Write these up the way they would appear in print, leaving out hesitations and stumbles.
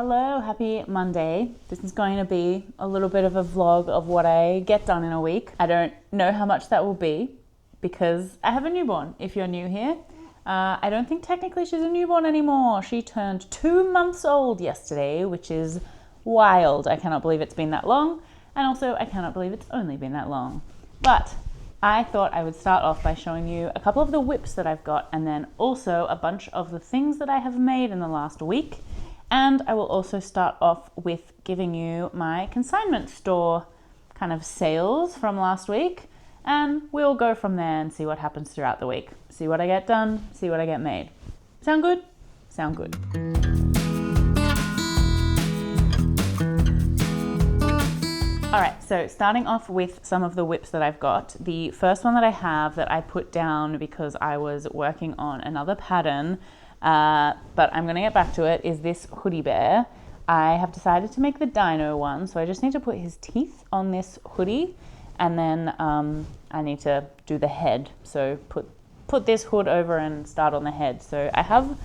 Hello, happy Monday. This is going to be a little bit of a vlog of what I get done in a week. I don't know how much that will be because I have a newborn, if you're new here. I don't think technically she's a newborn anymore. She turned 2 months old yesterday, which is wild. I cannot believe it's been that long. And also I cannot believe it's only been that long. But I thought I would start off by showing you a couple of the whips that I've got and then also a bunch of the things that I have made in the last week. And I will also start off with giving you my consignment store kind of sales from last week. And we'll go from there and see what happens throughout the week. See what I get done, see what I get made. Sound good? Sound good. All right, so starting off with some of the whips that I've got. The first one that I have that I put down because I was working on another pattern, but I'm gonna get back to it, is this hoodie bear. I have decided to make the dino one, so I just need to put his teeth on this hoodie, and then I need to do the head. So put this hood over and start on the head. So I have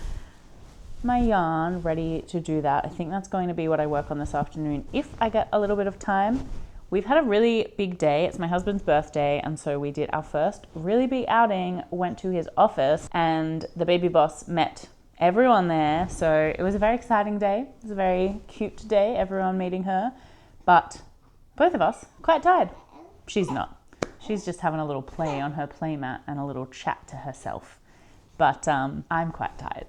my yarn ready to do that. I think that's going to be what I work on this afternoon if I get a little bit of time. We've had a really big day. It's my husband's birthday, and so we did our first really big outing, went to his office, and the baby boss met everyone there. So it was a very exciting day. It was a very cute day, everyone meeting her, but both of us quite tired. She's not. She's just having a little play on her playmat and a little chat to herself. But I'm quite tired.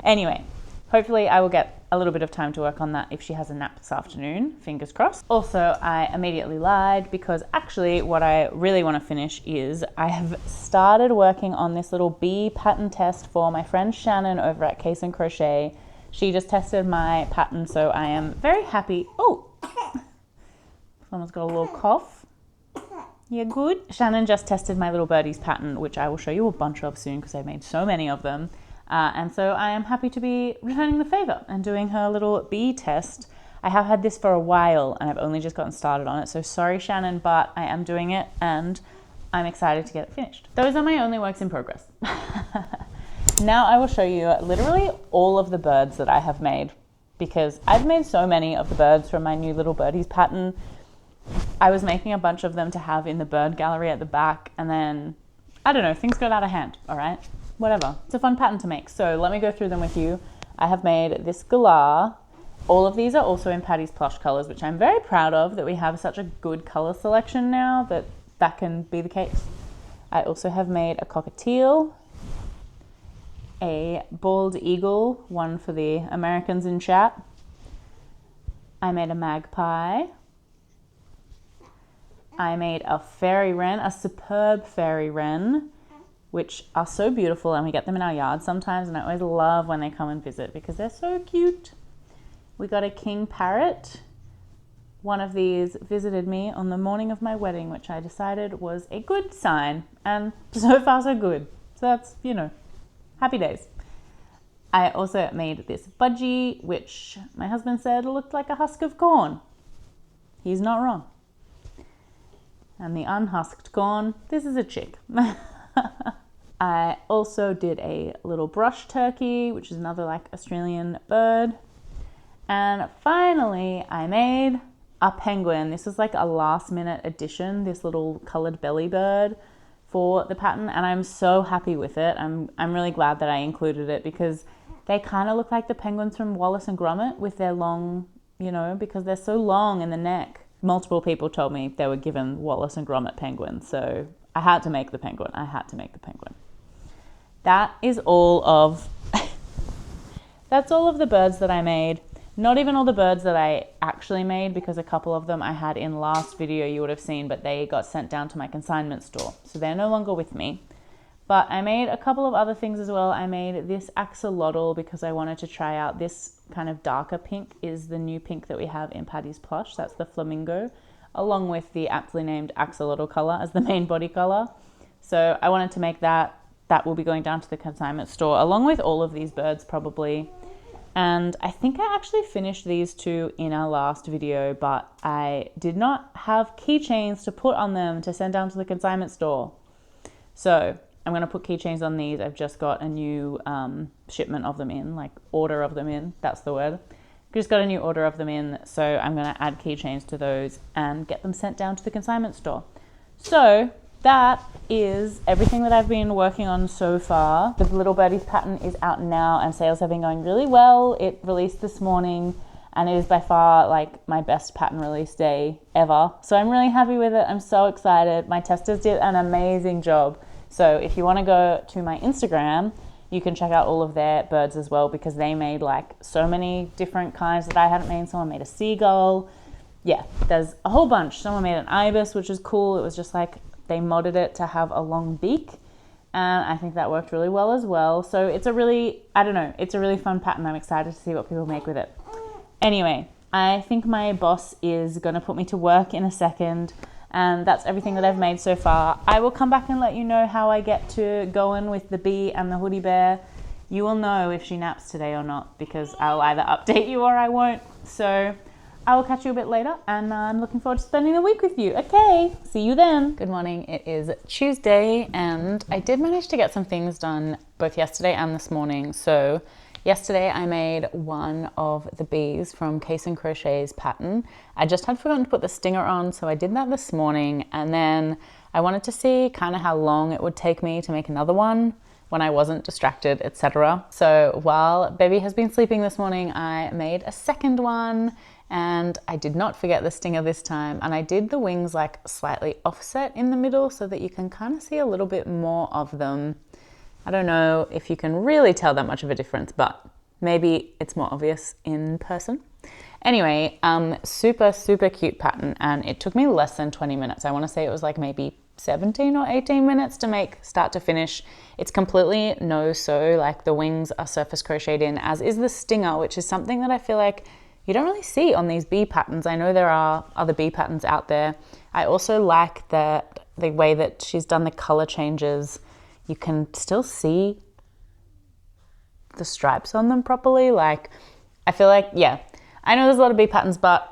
Anyway, hopefully I will get a little bit of time to work on that if she has a nap this afternoon, fingers crossed. Also, I immediately lied because actually what I really want to finish is I have started working on this little bee pattern test for my friend Shannon over at Case and Crochet. She just tested my pattern, so I am very happy. Oh, someone's got a little cough. Yeah, good. Shannon just tested my little birdie's pattern, which I will show you a bunch of soon because I made so many of them. And so I am happy to be returning the favor and doing her little bee test. I have had this for a while and I've only just gotten started on it. So sorry, Shannon, but I am doing it and I'm excited to get it finished. Those are my only works in progress. Now I will show you literally all of the birds that I have made because I've made so many of the birds from my new little birdie's pattern. I was making a bunch of them to have in the bird gallery at the back, and then, I don't know, things got out of hand, all right? Whatever. It's a fun pattern to make, so let me go through them with you. I have made this galah. All of these are also in Patty's Plush colors, which I'm very proud of, that we have such a good color selection now that that can be the case. I also have made a cockatiel, a bald eagle, one for the Americans in chat. I made a magpie. I made a fairy wren, a superb fairy wren, which are so beautiful, and we get them in our yard sometimes, and I always love when they come and visit because they're so cute. We got a king parrot. One of these visited me on the morning of my wedding, which I decided was a good sign, and so far so good. So that's, you know, happy days. I also made this budgie, which my husband said looked like a husk of corn. He's not wrong. And the unhusked corn, this is a chick. I also did a little brush turkey, which is another like Australian bird. And finally, I made a penguin. This is like a last minute addition, this little colored belly bird for the pattern. And I'm so happy with it. I'm really glad that I included it because they kind of look like the penguins from Wallace and Gromit with their long, you know, because they're so long in the neck. Multiple people told me they were given Wallace and Gromit penguins, so I had to make the penguin. That is all of, that's all of the birds that I made. Not even all the birds that I actually made because a couple of them I had in last video you would have seen, but they got sent down to my consignment store, so they're no longer with me. But I made a couple of other things as well. I made this axolotl because I wanted to try out this kind of darker pink is the new pink that we have in Patty's Plush. That's the flamingo, along with the aptly named axolotl color as the main body color. So I wanted to make that. That will be going down to the consignment store, along with all of these birds probably. And I think I actually finished these two in our last video, but I did not have keychains to put on them to send down to the consignment store. So I'm going to put keychains on these. I've just got a new shipment of them in, like order of them in, that's the word. Just got a new order of them in, so I'm going to add keychains to those and get them sent down to the consignment store. So that is everything that I've been working on so far. The Little Birdies pattern is out now and sales have been going really well. It released this morning and it is by far like my best pattern release day ever. So I'm really happy with it. I'm so excited. My testers did an amazing job. So if you want to go to my Instagram, you can check out all of their birds as well, because they made like so many different kinds that I hadn't made. Someone made a seagull. Yeah, there's a whole bunch. Someone made an ibis, which is cool. It was just like they modded it to have a long beak. And I think that worked really well as well. So it's a really, I don't know, it's a really fun pattern. I'm excited to see what people make with it. Anyway, I think my boss is going to put me to work in a second. And that's everything that I've made so far. I will come back and let you know how I get to going with the bee and the hoodie bear. You will know if she naps today or not, because I'll either update you or I won't. So I will catch you a bit later, and I'm looking forward to spending the week with you. Okay, see you then. Good morning. It is Tuesday, and I did manage to get some things done both yesterday and this morning. So yesterday I made one of the bees from Case and Crochet's pattern. I just had forgotten to put the stinger on, so I did that this morning, and then I wanted to see kind of how long it would take me to make another one when I wasn't distracted, etc. So while baby has been sleeping this morning, I made a second one, and I did not forget the stinger this time, and I did the wings like slightly offset in the middle so that you can kind of see a little bit more of them. I don't know if you can really tell that much of a difference, but maybe it's more obvious in person. Anyway, super, super cute pattern, and it took me less than 20 minutes. I want to say it was like maybe 17 or 18 minutes to make start to finish. It's completely no-sew, like the wings are surface crocheted in, as is the stinger, which is something that I feel like you don't really see on these bee patterns. I know there are other bee patterns out there. I also like that the way that she's done the color changes. You can still see the stripes on them properly. Like, I feel like, yeah, I know there's a lot of bee patterns, but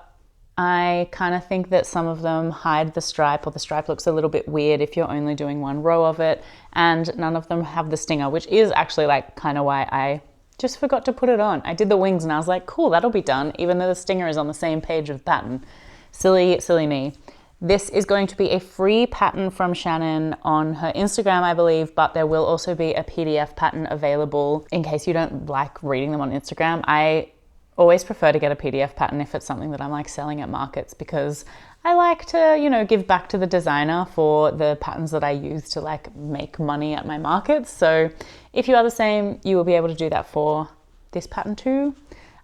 I kind of think that some of them hide the stripe, or the stripe looks a little bit weird if you're only doing one row of it, and none of them have the stinger, which is actually like kind of why I just forgot to put it on. I did the wings and I was like, cool, that'll be done, even though the stinger is on the same page of the pattern. Silly, silly me. This is going to be a free pattern from Shannon on her Instagram, I believe, but there will also be a PDF pattern available in case you don't like reading them on Instagram. I always prefer to get a PDF pattern if it's something that I'm like selling at markets, because I like to, you know, give back to the designer for the patterns that I use to like make money at my markets. So if you are the same, you will be able to do that for this pattern too.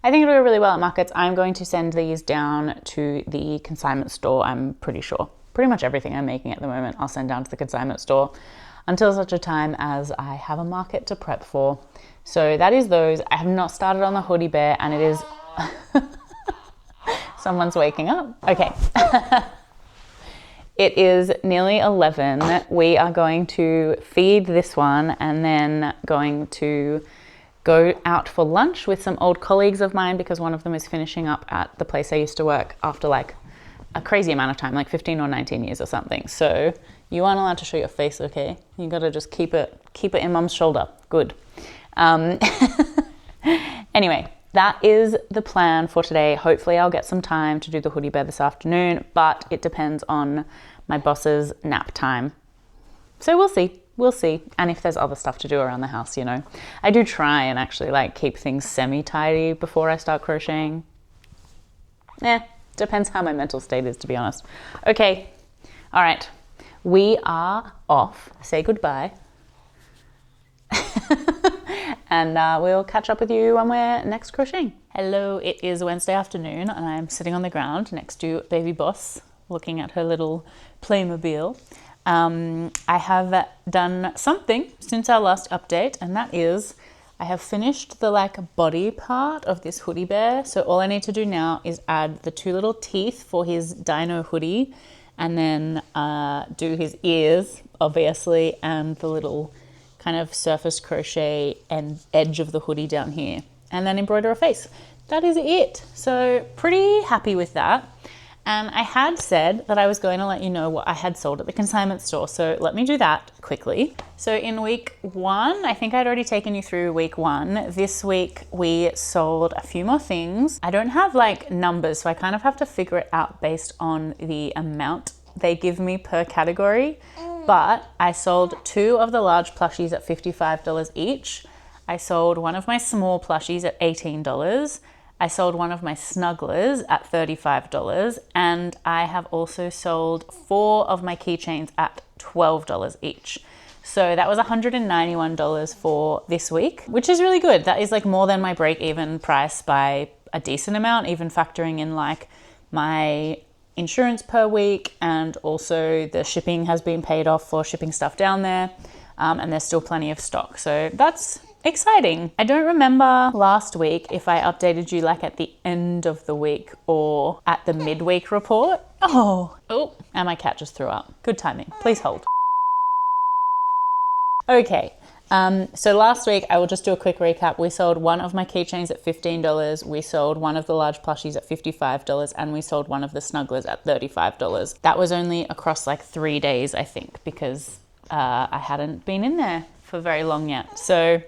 I think it'll go really well at markets. I'm going to send these down to the consignment store, I'm pretty sure. Pretty much everything I'm making at the moment, I'll send down to the consignment store until such a time as I have a market to prep for. So that is those. I have not started on the hoodie bear, and it is... Someone's waking up. Okay. It is nearly 11. We are going to feed this one and then going to go out for lunch with some old colleagues of mine, because one of them is finishing up at the place I used to work after like a crazy amount of time, like 15 or 19 years or something. So you aren't allowed to show your face, okay? You gotta just keep it in mom's shoulder. Good. Anyway, that is the plan for today. Hopefully I'll get some time to do the hoodie bear this afternoon, but it depends on my boss's nap time. So we'll see. We'll see. And if there's other stuff to do around the house, you know. I do try and actually like keep things semi-tidy before I start crocheting. Depends how my mental state is, to be honest. Okay. All right. We are off. Say goodbye. And we'll catch up with you when we're next crocheting. Hello, it is Wednesday afternoon and I'm sitting on the ground next to baby boss, looking at her little Playmobil. I have done something since our last update, and that is I have finished the like body part of this hoodie bear. So all I need to do now is add the two little teeth for his dino hoodie, and then do his ears, obviously, and the little kind of surface crochet and edge of the hoodie down here, and then embroider a face. That is it. So pretty happy with that. And I had said that I was going to let you know what I had sold at the consignment store. So let me do that quickly. So in week 1, I think I'd already taken you through week 1. This week we sold a few more things. I don't have like numbers, so I kind of have to figure it out based on the amount they give me per category. But I sold 2 of the large plushies at $55 each. I sold one of my small plushies at $18. I sold one of my snugglers at $35, and I have also sold 4 of my keychains at $12 each. So that was $191 for this week, which is really good. That is like more than my break-even price by a decent amount, even factoring in like my insurance per week, and also the shipping has been paid off for shipping stuff down there, and there's still plenty of stock. So that's exciting. I don't remember last week if I updated you like at the end of the week or at the midweek report. Oh, and my cat just threw up. Good timing. Please hold. Okay, so last week, I will just do a quick recap. We sold one of my keychains at $15. We sold one of the large plushies at $55, and we sold one of the snugglers at $35. That was only across like 3 days, I think, because I hadn't been in there for very long yet. So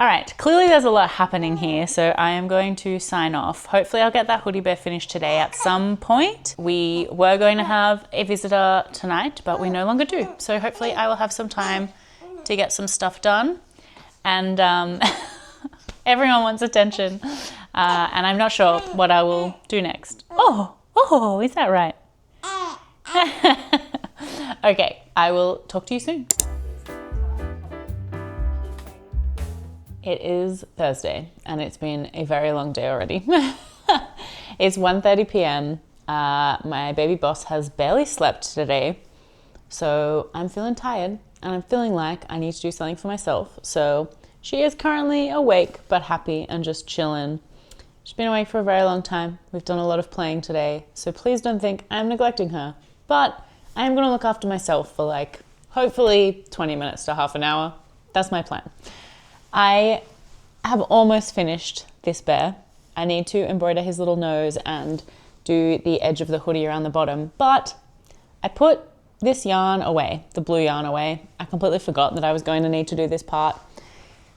all right, clearly there's a lot happening here, so I am going to sign off. Hopefully I'll get that hoodie bear finished today at some point. We were going to have a visitor tonight, but we no longer do. So hopefully I will have some time to get some stuff done. And everyone wants attention, and I'm not sure what I will do next. Oh, is that right? Okay, I will talk to you soon. It is Thursday and it's been a very long day already. It's 1:30 p.m. My baby boss has barely slept today, so I'm feeling tired and I'm feeling like I need to do something for myself. So she is currently awake but happy and just chilling. She's been awake for a very long time. We've done a lot of playing today, so please don't think I'm neglecting her. But I'm gonna look after myself for like hopefully 20 minutes to half an hour. That's my plan. I have almost finished this bear. I need to embroider his little nose and do the edge of the hoodie around the bottom, but I put this yarn away, the blue yarn away. I completely forgot that I was going to need to do this part.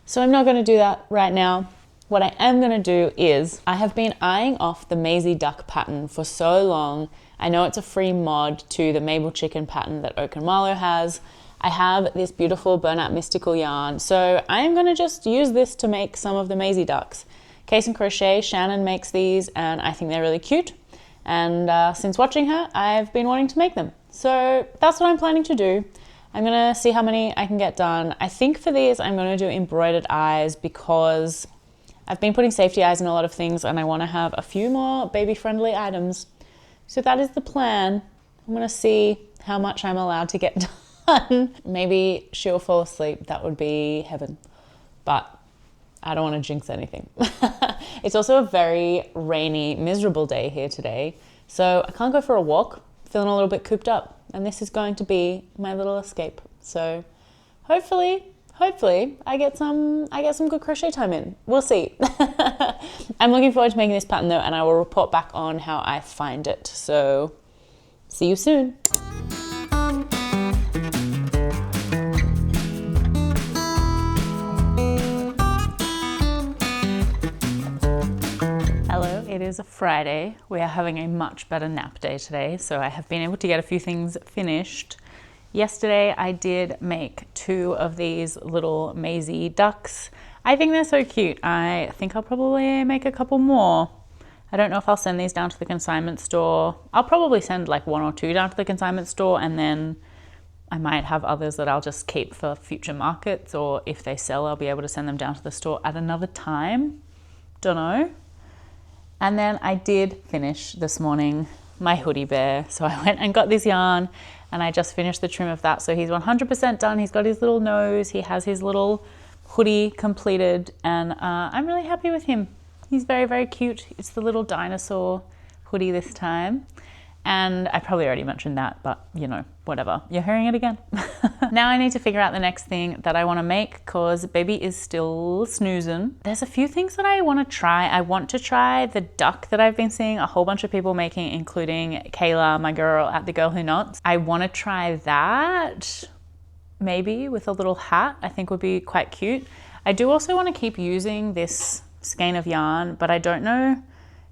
So I'm not going to do that right now. What I am going to do is, I have been eyeing off the Maisie Duck pattern for so long. I know it's a free mod to the Mabel Chicken pattern that Oak and Marlowe has. I have this beautiful Burnout Mystical yarn, so I am going to just use this to make some of the Maisie Ducks. Case and Crochet, Shannon makes these, and I think they're really cute. And since watching her, I've been wanting to make them. So that's what I'm planning to do. I'm going to see how many I can get done. I think for these, I'm going to do embroidered eyes because I've been putting safety eyes in a lot of things and I want to have a few more baby-friendly items. So that is the plan. I'm going to see how much I'm allowed to get done. Maybe she'll fall asleep. That would be heaven. But I don't want to jinx anything. It's also a very rainy, miserable day here today. So I can't go for a walk. Feeling a little bit cooped up. And this is going to be my little escape. So hopefully I get some good crochet time in. We'll see. I'm looking forward to making this pattern though, and I will report back on how I find it. So see you soon. It is a Friday. We are having a much better nap day today, so I have been able to get a few things finished. Yesterday I did make 2 of these little Maisie ducks. I think they're so cute. I think I'll probably make a couple more. I don't know if I'll send these down to the consignment store. I'll probably send like 1 or 2 down to the consignment store, and then I might have others that I'll just keep for future markets, or if they sell, I'll be able to send them down to the store at another time. Don't know. And then I did finish this morning my hoodie bear. So I went and got this yarn and I just finished the trim of that. So he's 100% done. He's got his little nose. He has his little hoodie completed, and I'm really happy with him. He's very, very cute. It's the little dinosaur hoodie this time. And I probably already mentioned that, but you know, whatever. You're hearing it again. Now I need to figure out the next thing that I want to make because baby is still snoozing. There's a few things that I want to try. I want to try the duck that I've been seeing a whole bunch of people making, including Kayla, my girl at The Girl Who Knots. I want to try that, maybe with a little hat. I think would be quite cute. I do also want to keep using this skein of yarn, but I don't know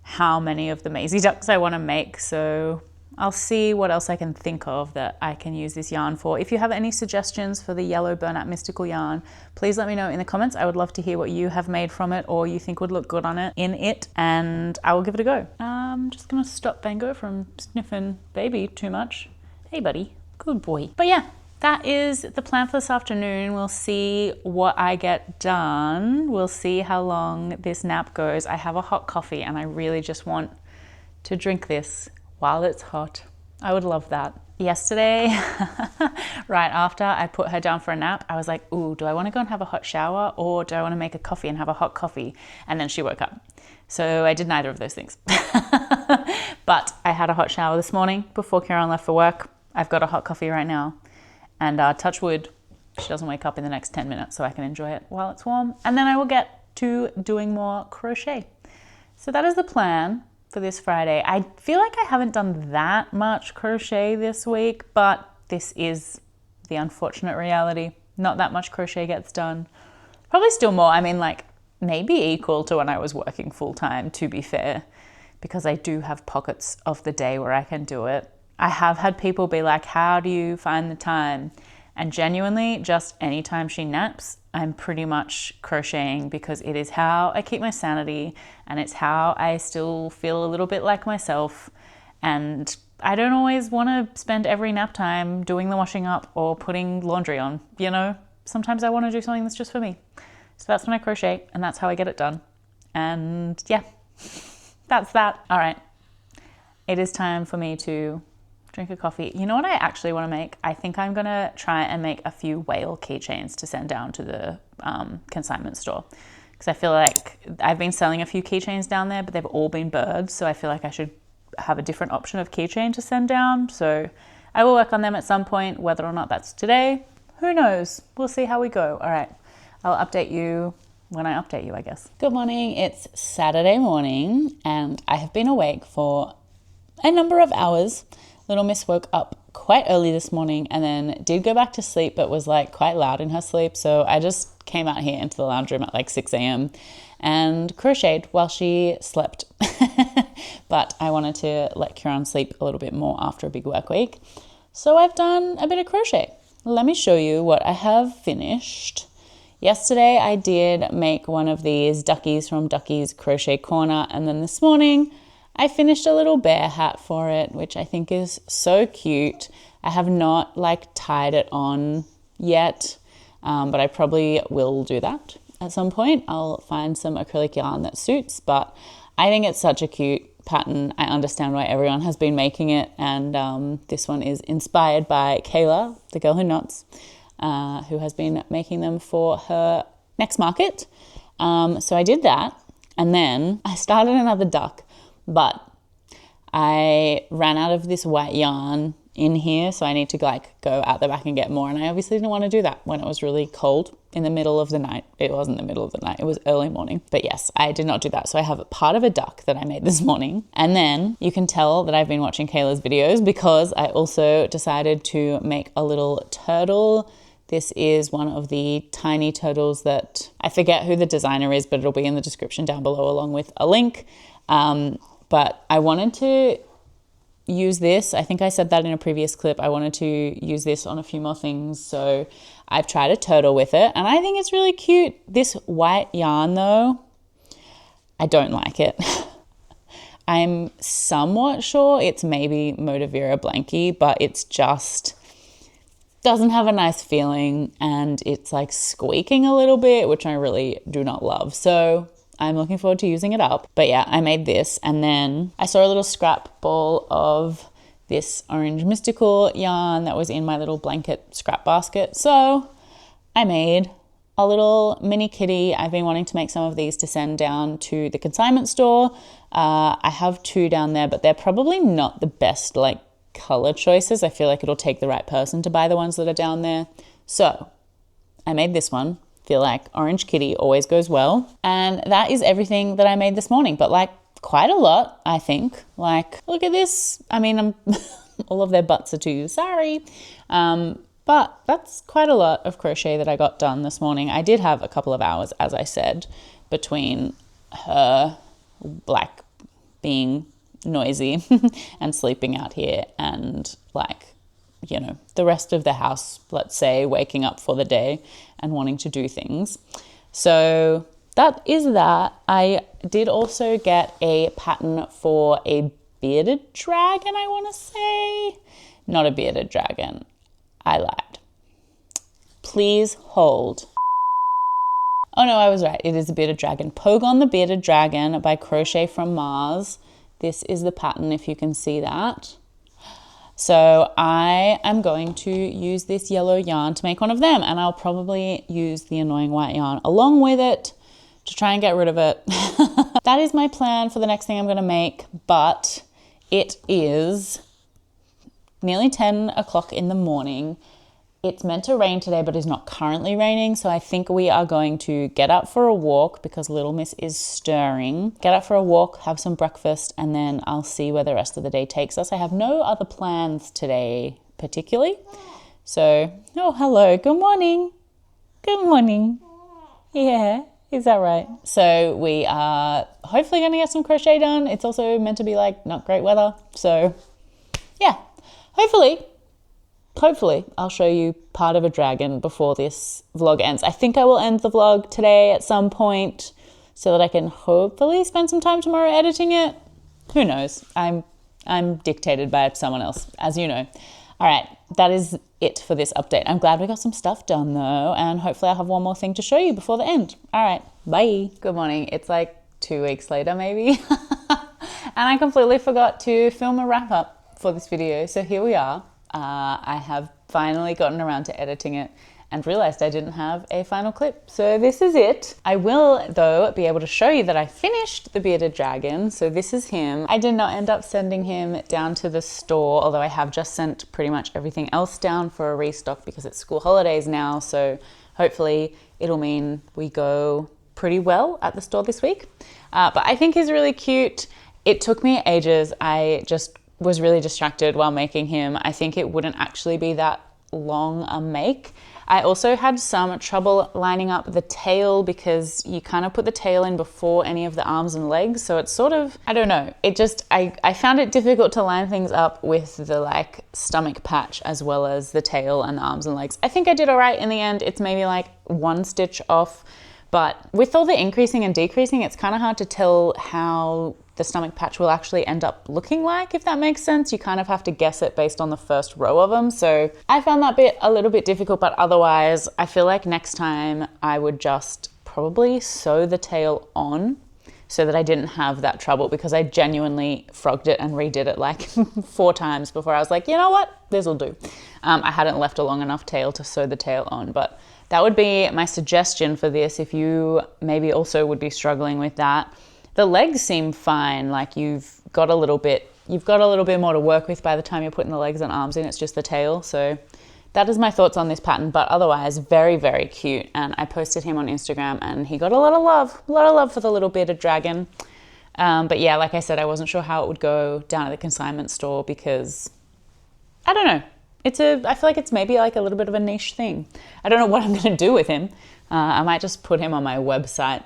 how many of the Maisie ducks I want to make, so I'll see what else I can think of that I can use this yarn for. If you have any suggestions for the yellow burnout mystical yarn, please let me know in the comments. I would love to hear what you have made from it or you think would look good on it, and I will give it a go. I'm just gonna stop Bango from sniffing baby too much. Hey buddy, good boy. But yeah, that is the plan for this afternoon. We'll see what I get done. We'll see how long this nap goes. I have a hot coffee and I really just want to drink this while it's hot. I would love that. Yesterday, right after I put her down for a nap, I was like, ooh, do I want to go and have a hot shower or do I want to make a coffee and have a hot coffee? And then she woke up. So I did neither of those things. But I had a hot shower this morning before Kieran left for work. I've got a hot coffee right now. And touch wood, she doesn't wake up in the next 10 minutes so I can enjoy it while it's warm. And then I will get to doing more crochet. So that is the plan for this Friday. I feel like I haven't done that much crochet this week, but this is the unfortunate reality. Not that much crochet gets done. Probably still more. I mean, like maybe equal to when I was working full time, to be fair, because I do have pockets of the day where I can do it. I have had people be like, how do you find the time? And genuinely, just anytime she naps, I'm pretty much crocheting because it is how I keep my sanity and it's how I still feel a little bit like myself. And I don't always want to spend every nap time doing the washing up or putting laundry on, you know? Sometimes I want to do something that's just for me. So that's when I crochet and that's how I get it done. And yeah, that's that. All right, it is time for me to drink a coffee. You know what I actually want to make? I think I'm gonna try and make a few whale keychains to send down to the consignment store, because I feel like I've been selling a few keychains down there, but they've all been birds, so I feel like I should have a different option of keychain to send down. So I will work on them at some point, whether or not that's today, who knows? We'll see how we go. All right, I'll update you when I update you, I guess. Good morning, it's Saturday morning and I have been awake for a number of hours. Little Miss woke up quite early this morning and then did go back to sleep, but was like quite loud in her sleep. So I just came out here into the lounge room at like 6 a.m. and crocheted while she slept. But I wanted to let Kieran sleep a little bit more after a big work week. So I've done a bit of crochet. Let me show you what I have finished. Yesterday I did make one of these duckies from Ducky's Crochet Corner, and then this morning I finished a little bear hat for it, which I think is so cute. I have not like tied it on yet, but I probably will do that at some point. I'll find some acrylic yarn that suits, but I think it's such a cute pattern. I understand why everyone has been making it, and this one is inspired by Kayla, the girl who knots, who has been making them for her next market. So I did that, and then I started another duck. But I ran out of this white yarn in here, so I need to like go out the back and get more. And I obviously didn't want to do that when it was really cold in the middle of the night. It wasn't the middle of the night, it was early morning. But yes, I did not do that. So I have a part of a duck that I made this morning. And then you can tell that I've been watching Kayla's videos because I also decided to make a little turtle. This is one of the tiny turtles that I forget who the designer is, but it'll be in the description down below along with a link. But I wanted to use this. I think I said that in a previous clip. I wanted to use this on a few more things. So I've tried a turtle with it and I think it's really cute. This white yarn though, I don't like it. I'm somewhat sure it's maybe Motivera Blanky, but it's just doesn't have a nice feeling and it's like squeaking a little bit, which I really do not love. So I'm looking forward to using it up. But yeah, I made this and then I saw a little scrap ball of this orange mystical yarn that was in my little blanket scrap basket. So I made a little mini kitty. I've been wanting to make some of these to send down to the consignment store. I have 2 down there, but they're probably not the best like color choices. I feel like it'll take the right person to buy the ones that are down there. So I made this one. Feel like orange kitty always goes well. And that is everything that I made this morning, but like quite a lot, I think. Like, look at this. I mean, all of their butts are too, sorry. But that's quite a lot of crochet that I got done this morning. I did have a couple of hours, as I said, between her like being noisy and sleeping out here and like, you know, the rest of the house, let's say, waking up for the day and wanting to do things. So that is that. I did also get a pattern for a bearded dragon, I want to say. Not a bearded dragon. I lied. Please hold. Oh no, I was right. It is a bearded dragon. Pogon the Bearded Dragon by Crochet from Mars. This is the pattern, if you can see that. So I am going to use this yellow yarn to make one of them, and I'll probably use the annoying white yarn along with it to try and get rid of it. That is my plan for the next thing I'm going to make, but it is nearly 10 o'clock in the morning. It's meant to rain today, but is not currently raining. So I think we are going to get up for a walk because Little Miss is stirring. Get up for a walk, have some breakfast, and then I'll see where the rest of the day takes us. I have no other plans today particularly. So, oh, hello. Good morning. Good morning. Yeah, is that right? So we are hopefully going to get some crochet done. It's also meant to be like not great weather. So yeah, hopefully I'll show you part of a dragon before this vlog ends. I think I will end the vlog today at some point so that I can hopefully spend some time tomorrow editing it. Who knows? I'm dictated by someone else, as you know. All right, that is it for this update. I'm glad we got some stuff done though, and hopefully I'll have one more thing to show you before the end. All right, bye. Good morning. It's like 2 weeks later maybe. And I completely forgot to film a wrap up for this video. So here we are. I have finally gotten around to editing it and realized I didn't have a final clip. So this is it. I will, though, be able to show you that I finished the bearded dragon. So this is him. I did not end up sending him down to the store, although I have just sent pretty much everything else down for a restock because it's school holidays now. So hopefully it'll mean we go pretty well at the store this week. But I think he's really cute. It took me ages. I just was really distracted while making him. I think it wouldn't actually be that long a make. I also had some trouble lining up the tail because you kind of put the tail in before any of the arms and legs. So it's sort of, I don't know. It just, I found it difficult to line things up with the like stomach patch as well as the tail and the arms and legs. I think I did all right in the end. It's maybe like 1 stitch off, but with all the increasing and decreasing, it's kind of hard to tell how the stomach patch will actually end up looking like, if that makes sense. You kind of have to guess it based on the first row of them. So I found that bit a little bit difficult, but otherwise I feel like next time I would just probably sew the tail on so that I didn't have that trouble, because I genuinely frogged it and redid it like 4 times before I was like, you know what, this will do. I hadn't left a long enough tail to sew the tail on, but that would be my suggestion for this if you maybe also would be struggling with that. The legs seem fine, like you've got a little bit more to work with by the time you're putting the legs and arms in. It's just the tail. So that is my thoughts on this pattern, but otherwise very, very cute. And I posted him on Instagram and he got a lot of love for the little bearded dragon. But yeah, like I said, I wasn't sure how it would go down at the consignment store because I don't know. I feel like it's maybe like a little bit of a niche thing. I don't know what I'm going to do with him. I might just put him on my website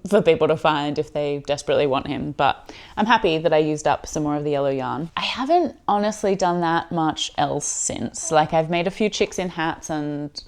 for people to find if they desperately want him, but I'm happy that I used up some more of the yellow yarn. I haven't honestly done that much else since. Like I've made a few chicks in hats and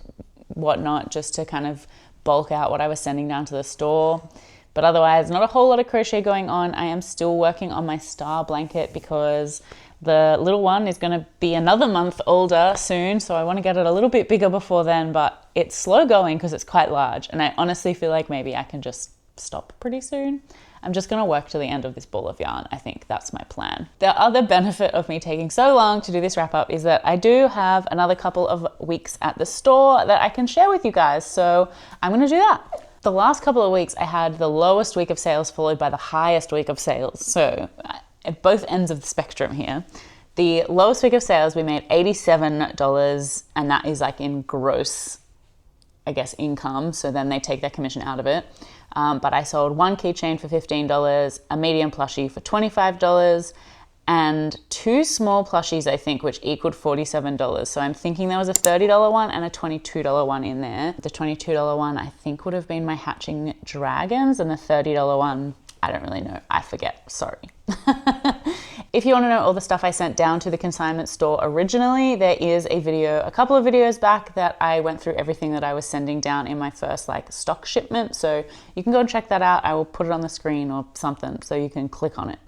whatnot just to kind of bulk out what I was sending down to the store. But otherwise, not a whole lot of crochet going on. I am still working on my star blanket because the little one is going to be another month older soon, so I want to get it a little bit bigger before then, but it's slow going because it's quite large, and I honestly feel like maybe I can just stop pretty soon. I'm just gonna work to the end of this ball of yarn. I think that's my plan. The other benefit of me taking so long to do this wrap up is that I do have another couple of weeks at the store that I can share with you guys. So I'm gonna do that. The last couple of weeks I had the lowest week of sales followed by the highest week of sales. So at both ends of the spectrum here. The lowest week of sales, we made $87, and that is like in gross, I guess, income. So then they take their commission out of it. But I sold one keychain for $15, a medium plushie for $25, and two small plushies, I think, which equaled $47. So I'm thinking there was a $30 one and a $22 one in there. The $22 one, I think, would have been my Hatching Dragons, and the $30 one, I don't really know. I forget. Sorry. If you want to know all the stuff I sent down to the consignment store originally, there is a video, a couple of videos back, that I went through everything that I was sending down in my first like stock shipment. So you can go and check that out. I will put it on the screen or something so you can click on it.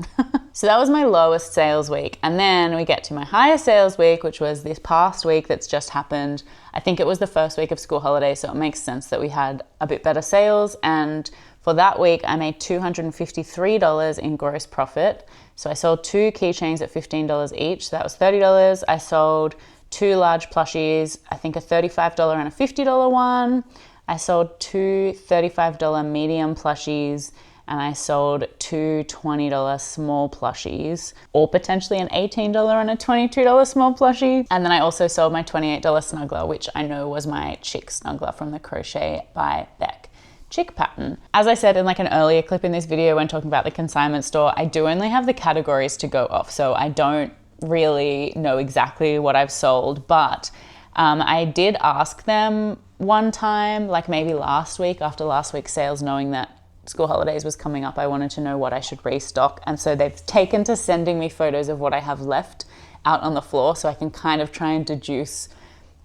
So that was my lowest sales week. And then we get to my highest sales week, which was this past week that's just happened. I think it was the first week of school holiday, so it makes sense that we had a bit better sales. And for that week, I made $253 in gross profit. So I sold two keychains at $15 each. So that was $30. I sold two large plushies, I think a $35 and a $50 one. I sold two $35 medium plushies, and I sold two $20 small plushies, or potentially an $18 and a $22 small plushie. And then I also sold my $28 snuggler, which I know was my chick snuggler from the Crochet by Beck chick pattern. As I said in like an earlier clip in this video when talking about the consignment store, I do only have the categories to go off, so I don't really know exactly what I've sold, but I did ask them one time, like maybe last week after last week's sales, knowing that school holidays was coming up, I wanted to know what I should restock. And so they've taken to sending me photos of what I have left out on the floor, so I can kind of try and deduce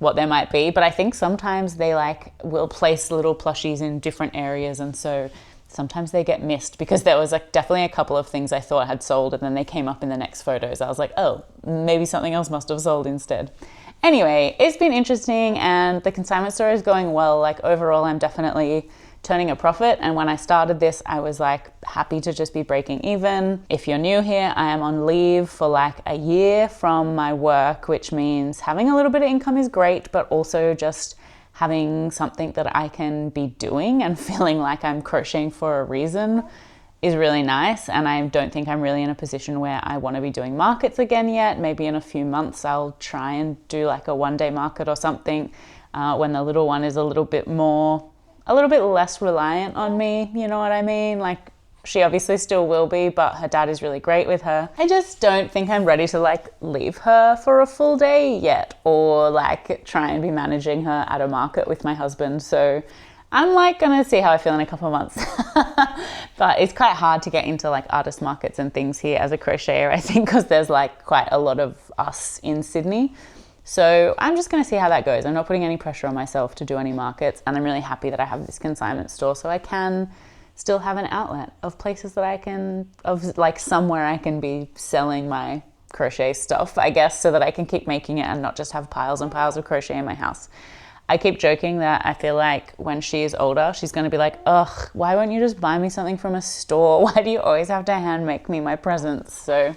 what there might be. But I think sometimes they like will place little plushies in different areas, and so sometimes they get missed, because there was like definitely a couple of things I thought had sold and then they came up in the next photos. I was like, oh, maybe something else must have sold instead. Anyway, it's been interesting, and the consignment store is going well. Like overall, I'm definitely turning a profit, and when I started this, I was like happy to just be breaking even. If you're new here, I am on leave for like a year from my work, which means having a little bit of income is great, but also just having something that I can be doing and feeling like I'm crocheting for a reason is really nice. And I don't think I'm really in a position where I want to be doing markets again yet. Maybe in a few months I'll try and do like a one-day market or something when the little one is a little bit less reliant on me, you know what I mean? Like, she obviously still will be, but her dad is really great with her. I just don't think I'm ready to like leave her for a full day yet, or like try and be managing her at a market with my husband. So I'm like gonna see how I feel in a couple of months. But it's quite hard to get into like artist markets and things here as a crocheter, I think, because there's like quite a lot of us in Sydney. So I'm just gonna see how that goes. I'm not putting any pressure on myself to do any markets, and I'm really happy that I have this consignment store so I can still have an outlet of places that I can, of like somewhere I can be selling my crochet stuff, I guess, so that I can keep making it and not just have piles and piles of crochet in my house. I keep joking that I feel like when she is older, she's gonna be like, ugh, why won't you just buy me something from a store? Why do you always have to hand make me my presents? So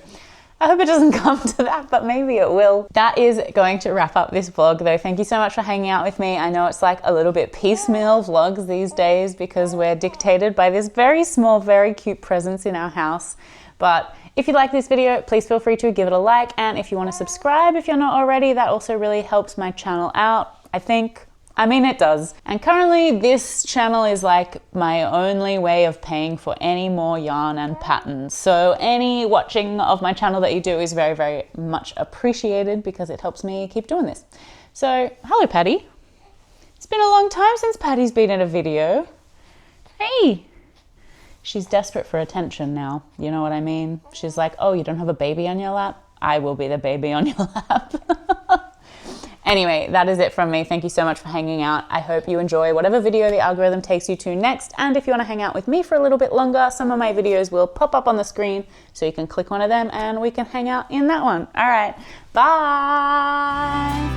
I hope it doesn't come to that, but maybe it will. That is going to wrap up this vlog though. Thank you so much for hanging out with me. I know it's like a little bit piecemeal vlogs these days because we're dictated by this very small, very cute presence in our house. But if you like this video, please feel free to give it a like. And if you want to subscribe, if you're not already, that also really helps my channel out, I think. I mean, it does. And currently this channel is like my only way of paying for any more yarn and patterns. So any watching of my channel that you do is very, very much appreciated because it helps me keep doing this. So, hello Patty. It's been a long time since Patty's been in a video. Hey. She's desperate for attention now. You know what I mean? She's like, oh, you don't have a baby on your lap? I will be the baby on your lap. Anyway, that is it from me. Thank you so much for hanging out. I hope you enjoy whatever video the algorithm takes you to next. And if you want to hang out with me for a little bit longer, some of my videos will pop up on the screen so you can click one of them and we can hang out in that one. All right, bye.